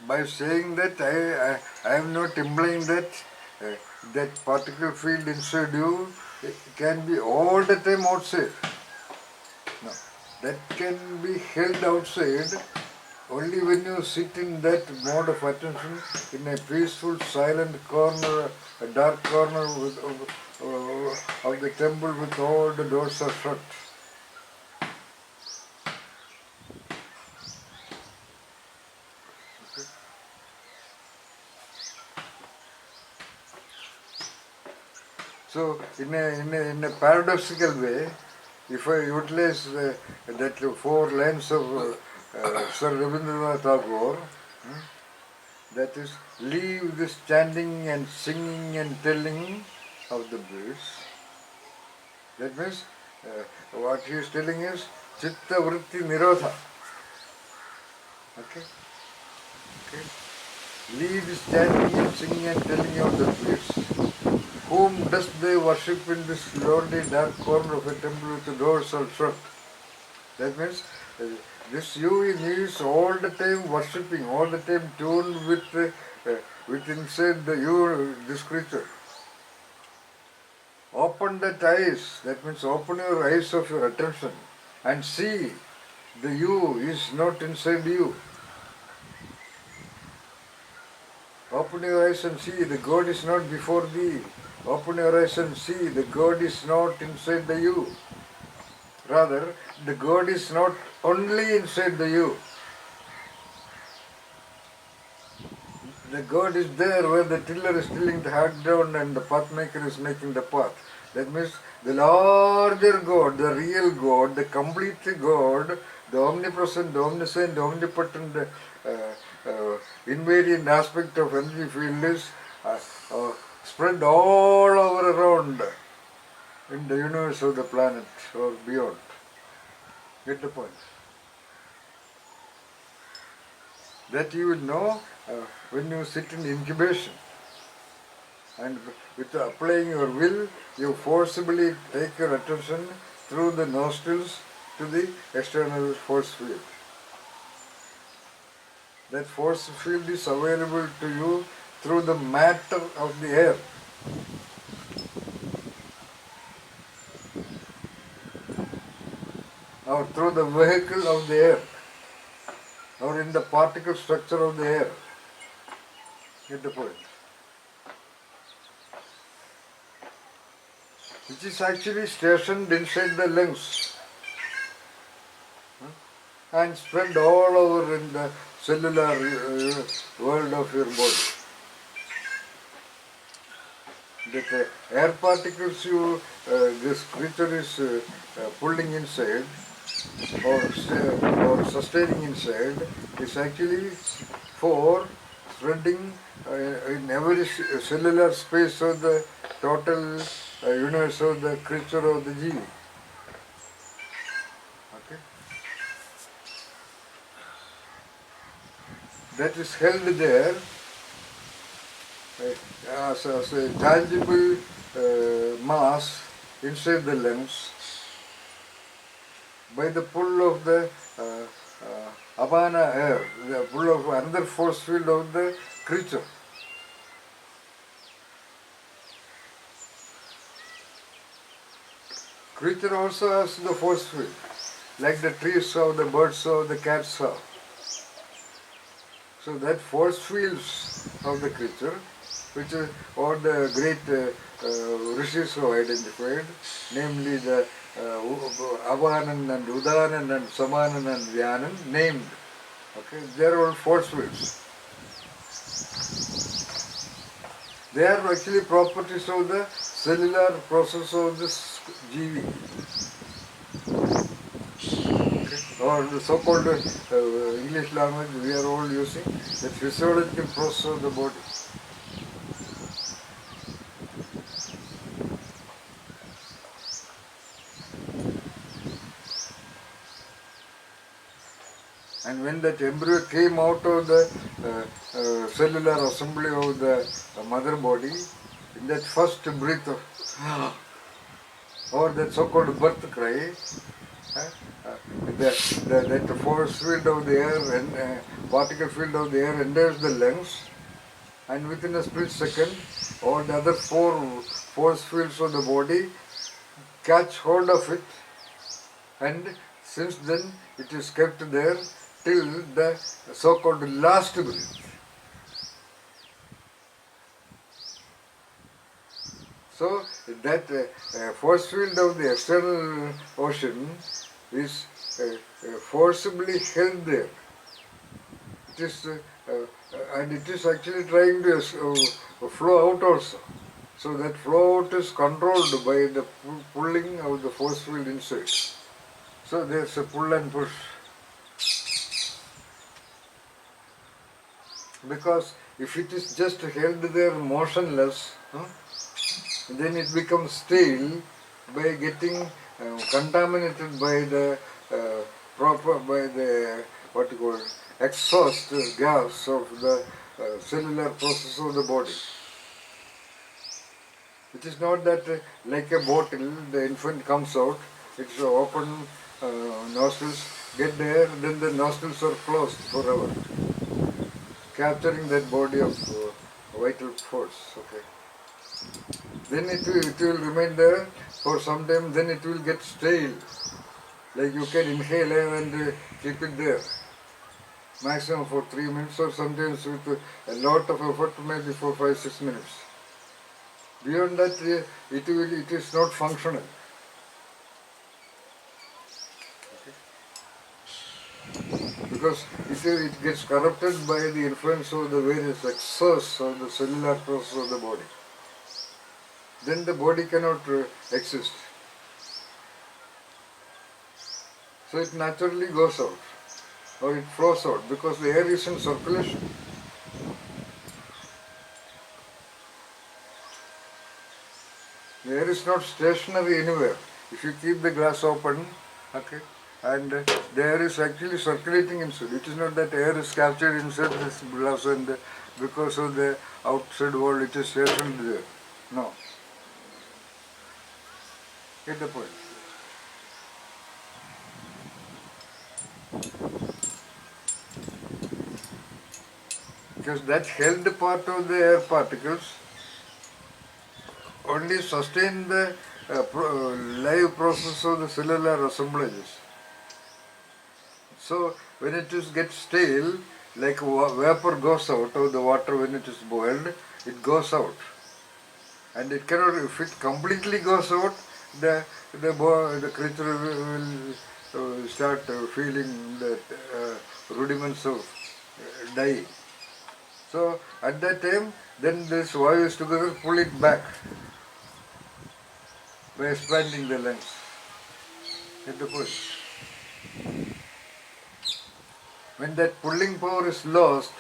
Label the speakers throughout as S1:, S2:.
S1: by saying that I am not implying that that particle field inside you can be all the time outside. No, that can be held outside only when you sit in that mode of attention in a peaceful, silent corner, a dark corner of the temple with all the doors are shut. So, in a paradoxical way, if I utilize that four lines of Sir Rabindranath Tagore, that is, leave this chanting and singing and telling of the birds. That means, what he is telling is Chitta Vritti Nirodha. Okay? Okay? Leave this chanting and singing and telling of the birds. Whom does they worship in this lonely dark corner of a temple with the doors all shut? That means this you in me is all the time worshipping, all the time tuned with inside the you, this creature. Open that eyes, that means open your eyes of your attention and see the you is not inside you. Open your eyes and see the God is not before thee. Open your eyes and see the God is not inside the you. Rather, the God is not only inside the you. The God is there where the tiller is tilling the hard ground and the pathmaker is making the path. That means the larger God, the real God, the complete God, the omnipresent, the omniscient, the omnipotent, invariant aspect of energy field is spread all over around in the universe of the planet or beyond. Get the point? That you will know when you sit in incubation. And with applying your will, you forcibly take your attention through the nostrils to the external force field. That force field is available to you through the matter of the air. Or through the vehicle of the air. Or in the particle structure of the air. Get the point? Which is actually stationed inside the lungs and spread all over in the cellular world of your body. That air particles this creature is pulling inside or sustaining inside is actually for spreading in every cellular space of the total universe of the creature of the Jiva. Okay? That is held there as a tangible mass inside the lungs by the pull of the Abana air, the pull of another force field of the creature. Creature also has the force field, like the trees have, the birds have, the cats have. So that force fields of the creature, which is all the great rishis have identified, namely the Avanan and Udanan and Samanan and Vyanan, named. Okay, they are all force fields. They are actually properties of the cellular process of this Jivi. Okay. Or the so-called English language we are all using, the physiological process of the body. And when that embryo came out of the cellular assembly of the mother body, in that first breath of, or that so-called birth cry, uh, uh, that force field of the air and particle field of the air enters the lungs, and within a split second all the other four force fields of the body catch hold of it, and since then it is kept there till the so-called last breath. So that force field of the external ocean is forcibly held there. It is and it is actually trying to flow out also. So that flow out is controlled by the pulling of the force field inside. So there's a pull and push. Because if it is just held there motionless, then it becomes stale by getting contaminated by the what you call exhaust gas of the cellular process of the body. It is not that like a bottle, the infant comes out, it's open nostrils, get there, then the nostrils are closed forever, capturing that body of vital force. Okay. Then it will remain there for some time, then it will get stale. Like you can inhale air and keep it there, maximum for 3 minutes, or sometimes with a lot of effort maybe for 5-6 minutes. Beyond that it is not functional. Because it gets corrupted by the influence of the various excess of the cellular process of the body. Then the body cannot exist. So it naturally goes out, or it flows out, because the air is in circulation. The air is not stationary anywhere. If you keep the glass open, okay, and the air is actually circulating inside. It is not that air is captured inside this glass and because of the outside world it is stationed there. No. Get the point. Because that held part of the air particles only sustain the live process of the cellular assemblages. So when it gets stale, like vapor goes out of the water when it is boiled, it goes out. And it cannot, if it completely goes out, the creature will start feeling the rudiments of dying. So at that time, then this values together pull it back by expanding the lungs. Get the point? When that pulling power is lost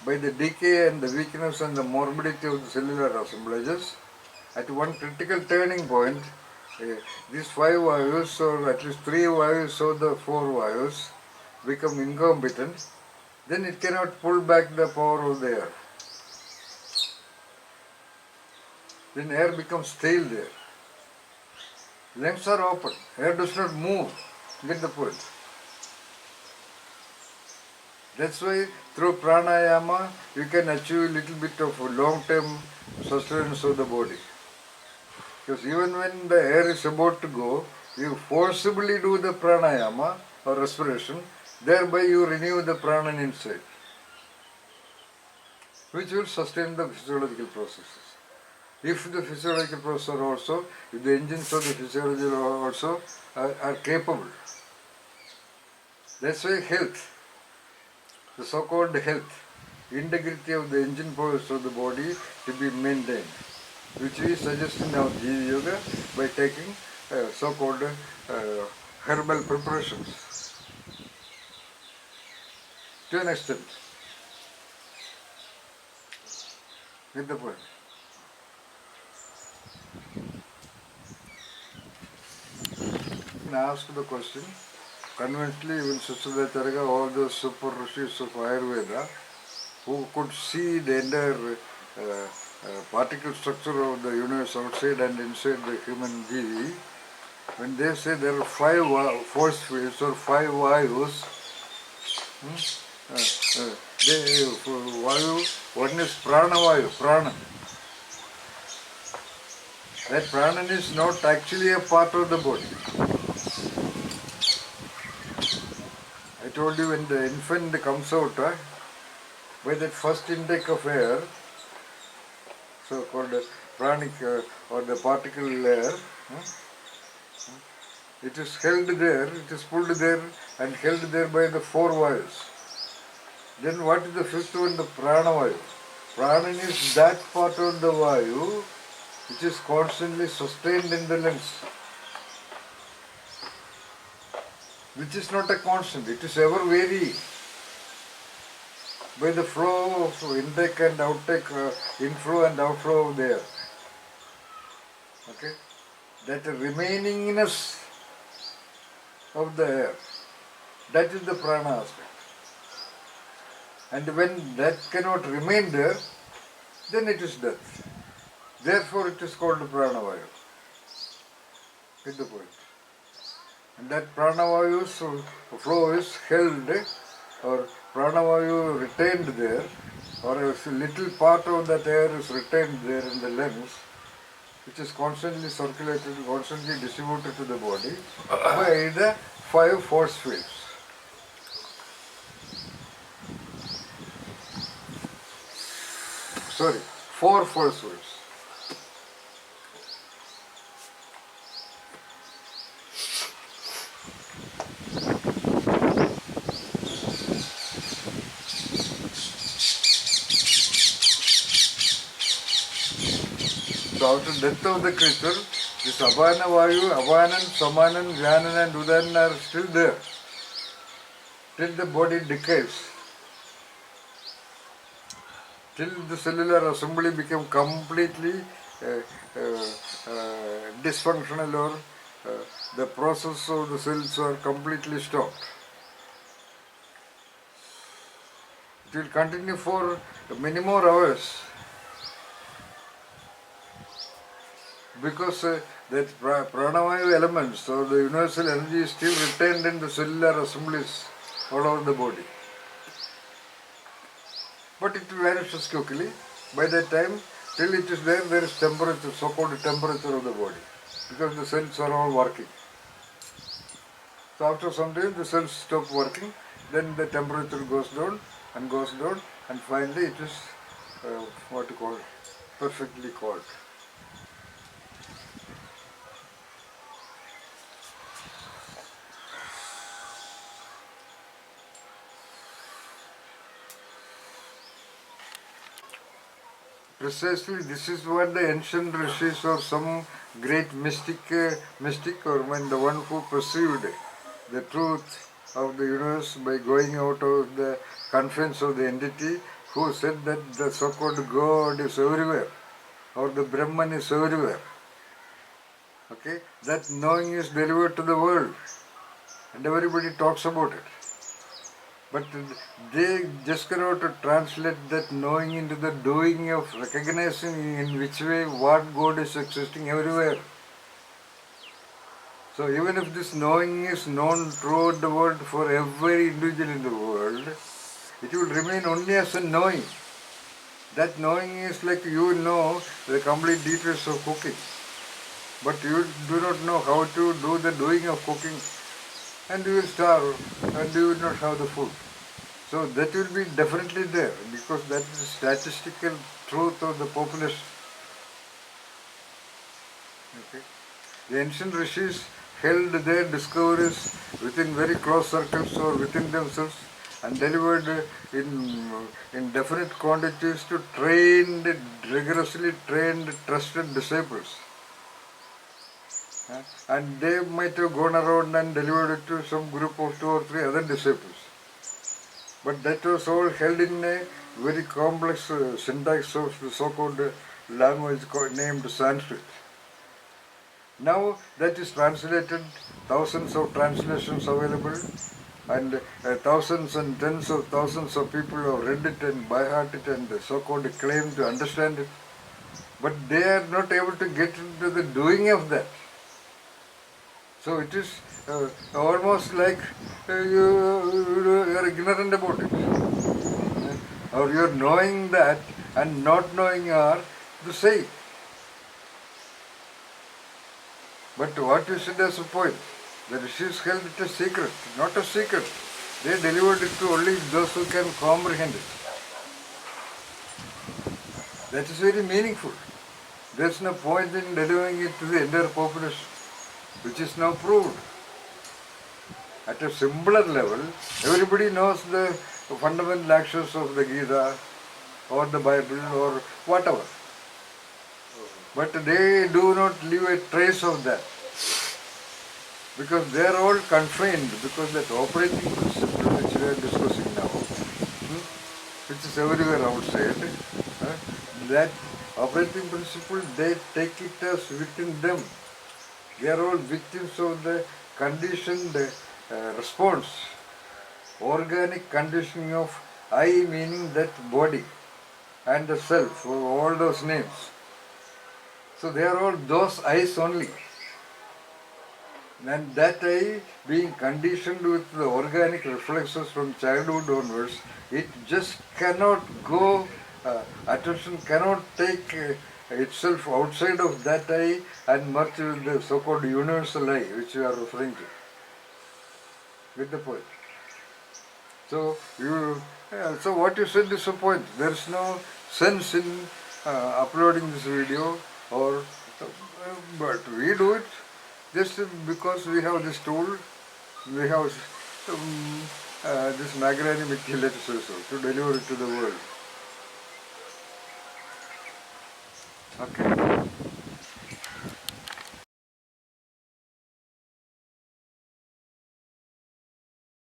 S1: by the decay and the weakness and the morbidity of the cellular assemblages, at one critical turning point, these 5 values, or at least 3 values of the 4 values, become incompetent, then it cannot pull back the power of the air. Then air becomes stale there. Lungs are open, air does not move. Get the point? That's why through pranayama you can achieve a little bit of long-term sustenance of the body. Because even when the air is about to go, you forcibly do the pranayama or respiration, thereby you renew the prana inside, which will sustain the physiological processes. If the physiological processes are also, if the engines of the physiology are also are capable. That's why health, the so-called health, integrity of the engine powers of the body to be maintained, which we suggest in our Jiva Yoga by taking so-called herbal preparations to an extent. Get the point? Ask the question. Conventionally, even Sushruta Charaka, all those super rishis of Ayurveda, who could see the entire particle structure of the universe outside and inside the human being, when they say there are five force fields or five vayus, vayu, one is prana vayu, prana. That prana is not actually a part of the body. I told you when the infant comes out, by that first intake of air, so called pranic or the particle layer, it is held there, it is pulled there and held there by the four vayus. Then what is the fifth one? The prana vayu. Prana is that part of the vayu which is constantly sustained in the lungs, which is not a constant, it is ever varying by the flow of intake and outtake, inflow and outflow of the air. Okay? That remainingness of the air, that is the prana aspect. And when that cannot remain there, then it is death. Therefore it is called prana vayu. Get the point? And that prana vayu's flow is held, or prana vayu retained there, or a little part of that air is retained there in the lungs, which is constantly circulated, constantly distributed to the body by the five force fields. Sorry, four force fields. So after death of the creature, this Apana Vayu, Apanan, Samanan, Vyanan and Udanan are still there till the body decays, till the cellular assembly become completely dysfunctional, or the process of the cells are completely stopped. It will continue for many more hours, because that pranavayu elements or the universal energy is still retained in the cellular assemblies all over the body. But it vanishes quickly. By that time, till it is there, there is temperature, so-called temperature of the body, because the cells are all working. So after some time, the cells stop working, then the temperature goes down, and finally it is what you call perfectly cold. Precisely, this is what the ancient rishis or some great mystic, or when the one who perceived the truth of the universe by going out of the confines of the entity, who said that the so-called God is everywhere, or the Brahman is everywhere. Okay, that knowing is delivered to the world, and everybody talks about it. But they just cannot translate that knowing into the doing of recognizing in which way what God is existing everywhere. So even if this knowing is known throughout the world for every individual in the world, it will remain only as a knowing. That knowing is like you know the complete details of cooking, but you do not know how to do the doing of cooking, and you will starve and you will not have the food. So that will be definitely there, because that is the statistical truth of the population. Okay. The ancient rishis held their discoveries within very close circles or within themselves, and delivered in definite quantities to rigorously trained, trusted disciples. And they might have gone around and delivered it to some group of 2 or 3 other disciples. But that was all held in a very complex syntax of the so-called language named Sanskrit. Now that is translated, thousands of translations available, and thousands and tens of thousands of people have read it and by heart it and so-called claim to understand it. But they are not able to get into the doing of that. So it is almost like you are ignorant about it. Or you are knowing that and not knowing are the same. But what you said as a point, the rishis held it a secret, not a secret. They delivered it to only those who can comprehend it. That is very meaningful. There is no point in delivering it to the entire population, which is now proved. At a simpler level, everybody knows the fundamental actions of the Gita or the Bible or whatever. But they do not leave a trace of that. Because they are all confined, because that operating principle which we are discussing now, which is everywhere outside, that operating principle, they take it as within them. They are all victims of the conditioned response, organic conditioning of I, meaning that body, and the self, all those names. So they are all those I's only. And that I, being conditioned with the organic reflexes from childhood onwards, it just cannot go, attention cannot take itself outside of that I and merge with the so-called universal I, which we are referring to. Get the point? So so what you said is a point. There is no sense in uploading this video, or but we do it just because we have this tool, we have this magnanimity, let us say so, to deliver it to the world. Okay.